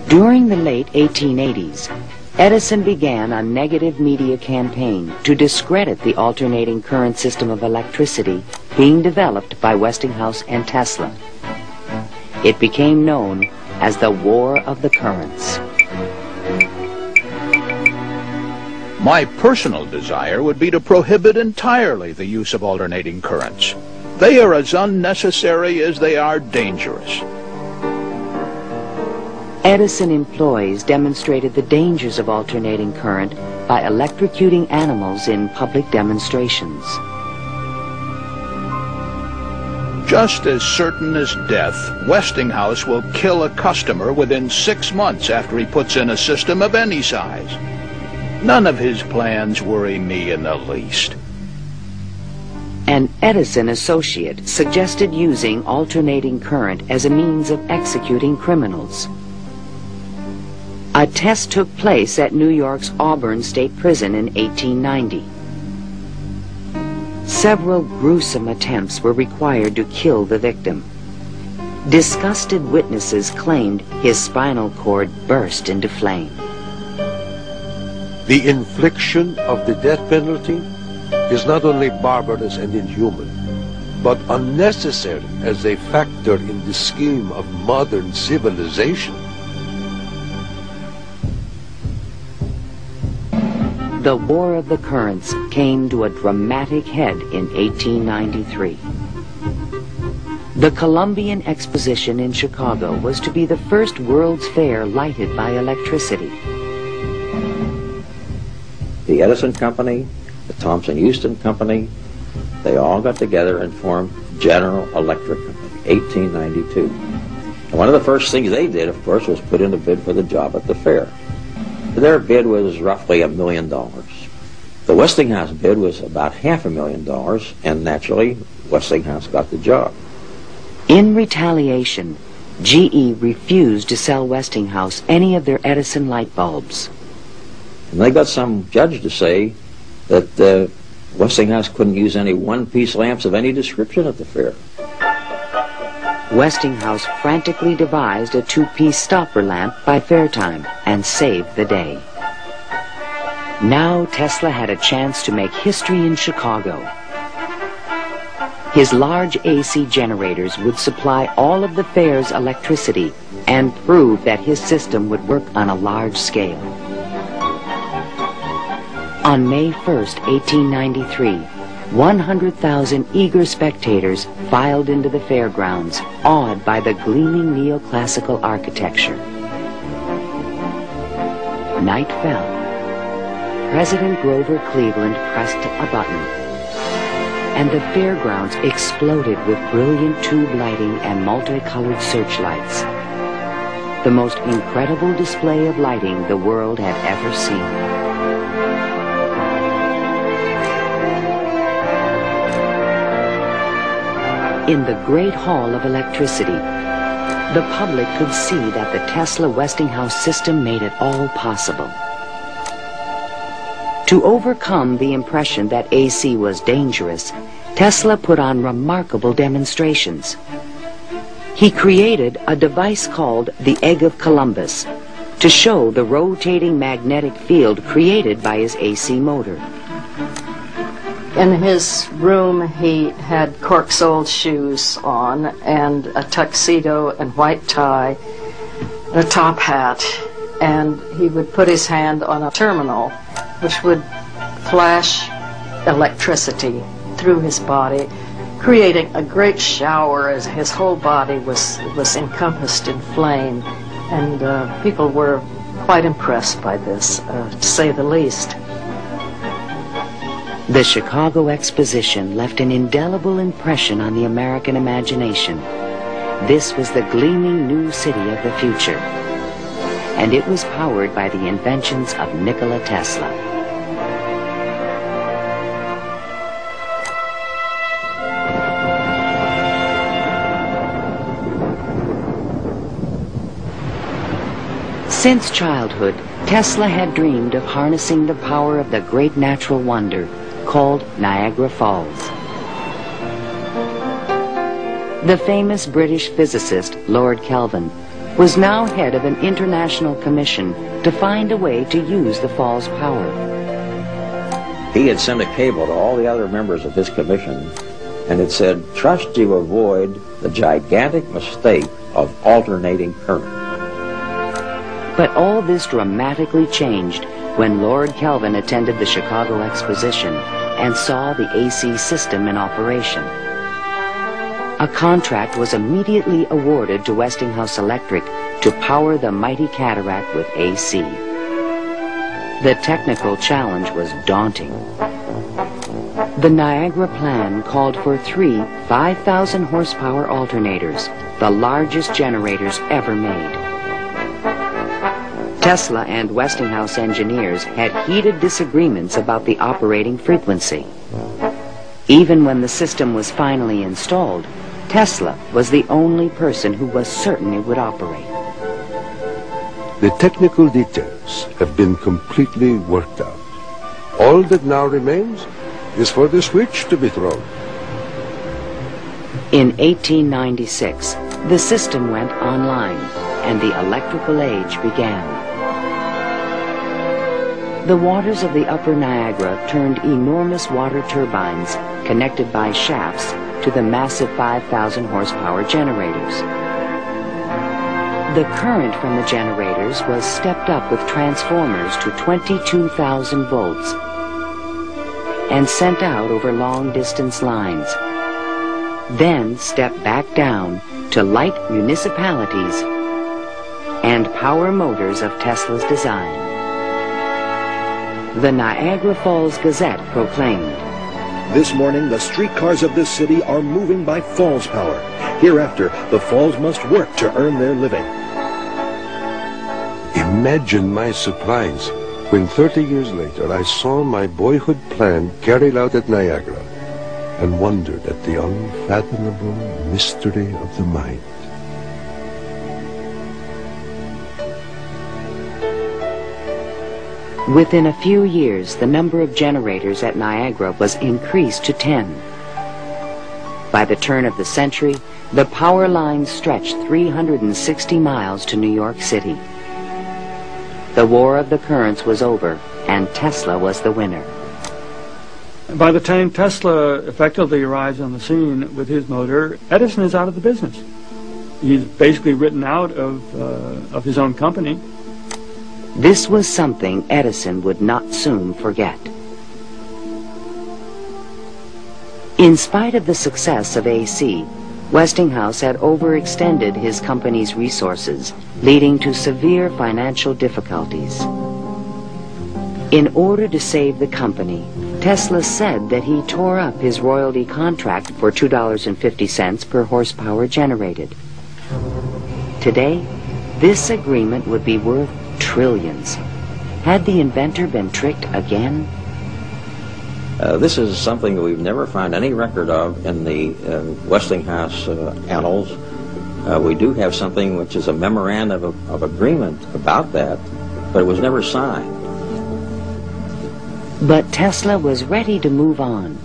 During the late 1880s, Edison began a negative media campaign to discredit the alternating current system of electricity being developed by Westinghouse and Tesla. It became known as the War of the Currents. My personal desire would be to prohibit entirely the use of alternating currents. They are as unnecessary as they are dangerous. Edison employees demonstrated the dangers of alternating current by electrocuting animals in public demonstrations. Just as certain as death, Westinghouse will kill a customer within 6 months after he puts in a system of any size. None of his plans worry me in the least. An Edison associate suggested using alternating current as a means of executing criminals. A test took place at New York's Auburn State Prison in 1890. Several gruesome attempts were required to kill the victim. Disgusted witnesses claimed his spinal cord burst into flame. The infliction of the death penalty is not only barbarous and inhuman, but unnecessary as a factor in the scheme of modern civilization. The War of the Currents came to a dramatic head in 1893. The Columbian Exposition in Chicago was to be the first World's Fair lighted by electricity. The Edison Company, the Thomson-Houston Company, they all got together and formed General Electric Company, 1892. And one of the first things they did, of course, was put in a bid for the job at the fair. Their bid was roughly $1 million. The Westinghouse bid was about $500,000, and naturally, Westinghouse got the job. In retaliation, GE refused to sell Westinghouse any of their Edison light bulbs. And they got some judge to say that Westinghouse couldn't use any one-piece lamps of any description at the fair. Westinghouse frantically devised a two-piece stopper lamp by fair time and saved the day. Now Tesla had a chance to make history in Chicago. His large AC generators would supply all of the fair's electricity and prove that his system would work on a large scale. On May 1st, 1893, 100,000 eager spectators filed into the fairgrounds, awed by the gleaming neoclassical architecture. Night fell. President Grover Cleveland pressed a button, and the fairgrounds exploded with brilliant tube lighting and multicolored searchlights. The most incredible display of lighting the world had ever seen. In the Great Hall of Electricity, the public could see that the Tesla-Westinghouse system made it all possible. To overcome the impression that AC was dangerous, Tesla put on remarkable demonstrations. He created a device called the Egg of Columbus to show the rotating magnetic field created by his AC motor. In his room, he had cork-soled shoes on and a tuxedo and white tie and a top hat. And he would put his hand on a terminal which would flash electricity through his body, creating a great shower as his whole body was encompassed in flame. And people were quite impressed by this, to say the least. The Chicago Exposition left an indelible impression on the American imagination. This was the gleaming new city of the future, and it was powered by the inventions of Nikola Tesla. Since childhood, Tesla had dreamed of harnessing the power of the great natural wonder called Niagara Falls. The famous British physicist Lord Kelvin was now head of an international commission to find a way to use the fall's power. He had sent a cable to all the other members of his commission, and it said, "Trust you avoid the gigantic mistake of alternating current." But all this dramatically changed when Lord Kelvin attended the Chicago Exposition and saw the AC system in operation. A contract was immediately awarded to Westinghouse Electric to power the mighty cataract with AC. The technical challenge was daunting. The Niagara plan called for 3 5,000 horsepower alternators, the largest generators ever made. Tesla and Westinghouse engineers had heated disagreements about the operating frequency. Even when the system was finally installed, Tesla was the only person who was certain it would operate. The technical details have been completely worked out. All that now remains is for the switch to be thrown. In 1896, the system went online and the electrical age began. The waters of the upper Niagara turned enormous water turbines connected by shafts to the massive 5,000 horsepower generators. The current from the generators was stepped up with transformers to 22,000 volts and sent out over long-distance lines, then stepped back down to light municipalities and power motors of Tesla's design. The Niagara Falls Gazette proclaimed, "This morning, the streetcars of this city are moving by Falls power. Hereafter, the Falls must work to earn their living." Imagine my surprise when 30 years later I saw my boyhood plan carried out at Niagara and wondered at the unfathomable mystery of the mind. Within a few years, the number of generators at Niagara was increased to 10. By the turn of the century, the power lines stretched 360 miles to New York City. The War of the Currents was over, and Tesla was the winner. By the time Tesla effectively arrives on the scene with his motor, Edison is out of the business. He's basically written out of his own company. This was something Edison would not soon forget. In spite of the success of AC, Westinghouse had overextended his company's resources, leading to severe financial difficulties. In order to save the company, Tesla said that he tore up his royalty contract for $2.50 per horsepower generated. Today, this agreement would be worth trillions. Had the inventor been tricked again? This is something that we've never found any record of in the Westinghouse annals. We do have something which is a memorandum of agreement about that, but it was never signed. But Tesla was ready to move on.